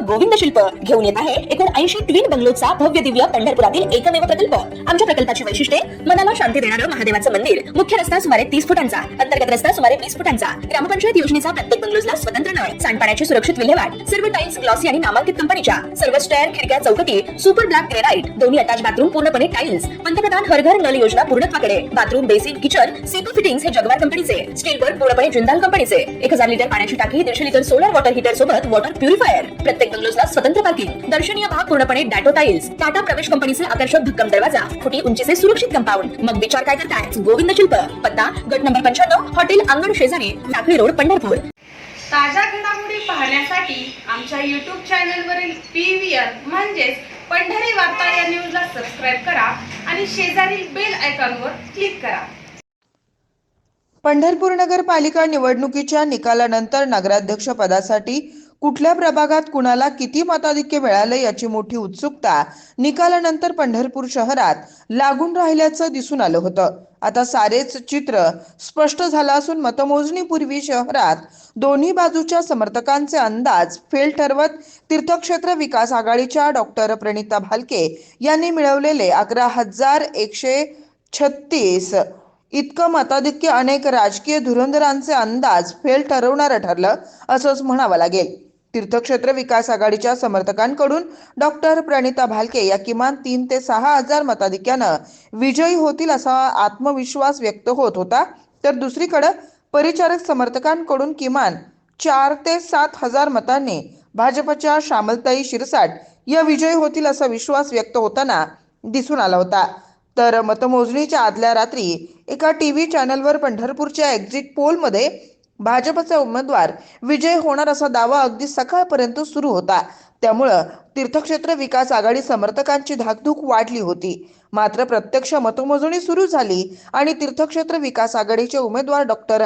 गोविंद शिल्प घेऊन येत आहे एकूण 80 ट्विन बंगलोचा भव्य दिव्य पंढरपुरातील एकमेव प्रकल्प। आमच्या प्रकल्पाची वैशिष्ट्ये मनाला शांती देणारं महादेवाचं मंदिर, मुख्य रस्ता सुमारे 30 फुटांचा, अंतर्गत रस्ता सुमारे 20 फुटांचा, ग्रामपंचायत योजनेचा प्रत्येक बंगलोजला स्वतंत्र नळ, सांडपाण्याची सुरक्षित विल्हेवाट, सर्व टाइल्स ग्लॉसी आणि नामांकित कंपनीच्या, सर्व स्टेअर, खिडक्या, चौकटी सुपर ब्लॅक ग्रेनाइट, दोन्ही अटॅच बाथरूम पूर्णपणे टाइल्स, पंतप्रधान हर घर नल योजना पूर्णत्वाकडे, bathroom, basin, kitchen, CP fittings हे जगवार कंपनीचे, स्टील वर्क पूर्णपणे जिंदाल कंपनीचे, 1000 लिटर पाण्याची टाकी, 150 लिटर सोलर वॉटर हीटर सोबत वॉटर प्युरिफायर, प्रत्येक बंगलोजला स्वतंत्र पार्किंग, दर्शनीय भाग पूर्णपणे डॅटो टाइल्स, टाटा प्रवेश कंपनीचे आकर्षक भक्कम दरवाजा, फुटी उंचीचे सुरक्षित कंपाऊंड। मग विचार काय करताय? गोविंद शिल्प, पत्ता गट नंबर 95, हॉटेल अंगण शेजारी, टाकळी रोड, पंढरपूर। ताज्या घडामोडी पाहण्यासाठी आमच्या YouTube चॅनलवरील PVR म्हणजेच पंढरी वार्ता या न्यूजला सबस्क्राइब करा आणि शेजारील बेल आयकॉनवर क्लिक करा। पंढरपूर नगरपालिका निवडणुकीच्या निकालानंतर नगराध्यक्ष पदासाठी कुठल्या प्रभागात कुणाला किती मताधिक्य मिळाले याची मोठी उत्सुकता निकालानंतर पंढरपूर शहरात लागून राहिल्याचं दिसून आलं होतं। आता सारेच चित्र स्पष्ट झालं असून मतमोजणीपूर्वी शहरात दोन्ही बाजूच्या समर्थकांचे अंदाज फेल ठरवत तीर्थक्षेत्र विकास आघाडीच्या डॉक्टर प्रणिता भालके यांनी मिळवलेले 11,136 इतकं मताधिक्य अनेक राजकीय धुरंधरांचे अंदाज फेल ठरवणारं ठरलं असंच म्हणावं लागेल। तीर्थक्षेत्र विकास आघाडीच्या समर्थकांकडून डॉक्टर प्रणिता भालके या किमान 3 ते 6 हजार मताधिक्यानं विजयी होतील असा आत्मविश्वास व्यक्त होत होता, तर दुसरीकडे परिचारक समर्थकांकडून किमान 4 ते 7 हजार मतांनी भाजपच्या श्यामलताई शिरसाट या विजयी होतील असा विश्वास व्यक्त होताना दिसून आला होता। तर मतमोजणीच्या आदल्या रात्री एका टीव्ही चॅनलवर पंढरपूरच्या एक्झिट पोलमध्ये भाजपचा उमेदवार विजय होणार असा दावा अगदी सकाळपर्यंत सुरू होता। त्यामुळं तीर्थक्षेत्र विकास आघाडी समर्थकांची धाकधूक वाढली होती। मात्र प्रत्यक्ष मतमोजणी सुरू झाली आणि तीर्थक्षेत्र विकास आघाडीचे उमेदवार डॉक्टर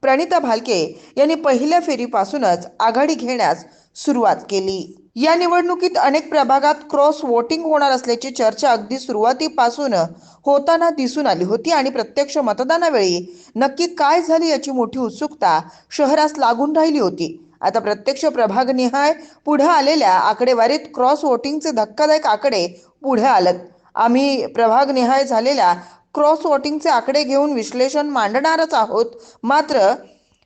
प्रणिता भालके यांनी पहिल्या फेरीपासूनच आघाडी घेण्यास सुरुवात केली। या निवडणुकीत अनेक प्रभागात क्रॉस वोटिंग होणार असल्याची चर्चा अगदी सुरुवातीपासून होताना दिसून आली होती आणि प्रत्यक्ष मतदानावेळी नक्की काय झाले याची मोठी उत्सुकता शहरास लागून राहिली होती। आता प्रत्यक्ष प्रभागनिहाय पुढे आलेल्या आकडेवारीत क्रॉस वोटिंगचे धक्कादायक आकडे पुढे आलेत। आम्ही प्रभागनिहाय झालेल्या क्रॉस वोटिंगचे आकडे घेऊन विश्लेषण मांडणारच आहोत। मात्र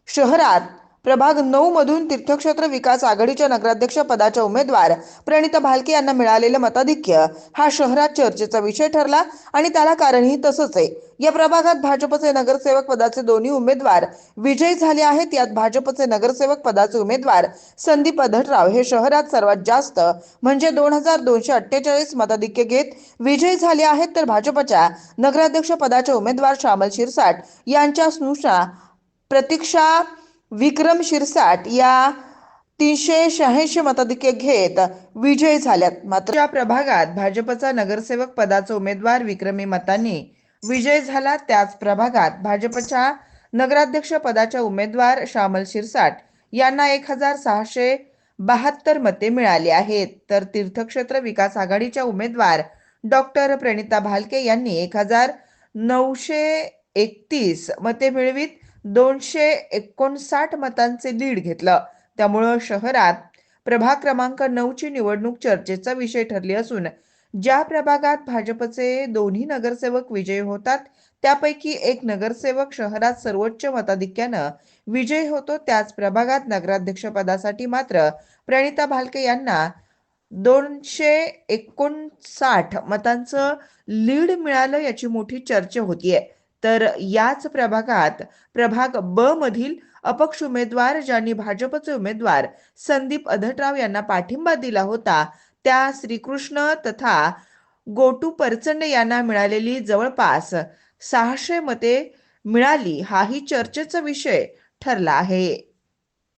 शहरात प्रभाग 9 मधून तीर्थक्षेत्र विकास आघाडीच्या नगराध्यक्ष पदाच्या उमेदवार प्रणिता भालके यांना मिळालेले मताधिक्य हा शहरात चर्चेचा विषय ठरला आणि त्याला कारणही तसंच आहे। या प्रभागात भाजपचे नगरसेवक पदाचे दोन्ही उमेदवार विजयी झाले आहेत। यात भाजपचे नगरसेवक पदाचे उमेदवार संदीप अधटराव हे शहरात सर्वात जास्त म्हणजे 2248 मताधिक्य घेत विजयी झाले आहेत, तर भाजपच्या नगराध्यक्ष पदाचे उमेदवार श्यामल शिरसाट यांच्या स्नुषा प्रतीक्षा विक्रम शिरसाट या 386 मताधिक्य घेत विजयी झाल्यात। मात्र या प्रभागात भाजपचा नगरसेवक पदाचा उमेदवार विक्रमी मतांनी विजय झाला। त्याच प्रभागात भाजपच्या नगराध्यक्ष पदाच्या उमेदवार श्यामल शिरसाट यांना 1672 मते मिळाली आहेत, तर तीर्थक्षेत्र विकास आघाडीच्या उमेदवार डॉक्टर प्रणिता भालके यांनी 1931 मते मिळवीत 259 मतांचे लीड घेतलं। त्यामुळं शहरात प्रभाग क्रमांक 9 ची निवडणूक चर्चेचा विषय ठरली असून ज्या प्रभागात भाजपचे दोन्ही नगरसेवक विजयी होतात त्यापैकी एक नगरसेवक शहरात सर्वोच्च मताधिक्यानं विजयी होतो, त्याच प्रभागात नगराध्यक्ष पदासाठी मात्र प्रणिता भालके यांना 259 मतांचं लीड मिळालं याची मोठी चर्चा होतीये। तर याच प्रभागात प्रभाग ब मधील अपक्ष उमेदवार ज्यांनी भाजपचे उमेदवार संदीप अधटराव यांना पाठिंबा दिला होता त्या श्रीकृष्ण तथा गोटू परचंड यांना मिळालेली जवळपास 600 मते मिळाली, हाही चर्चेचा विषय ठरला आहे।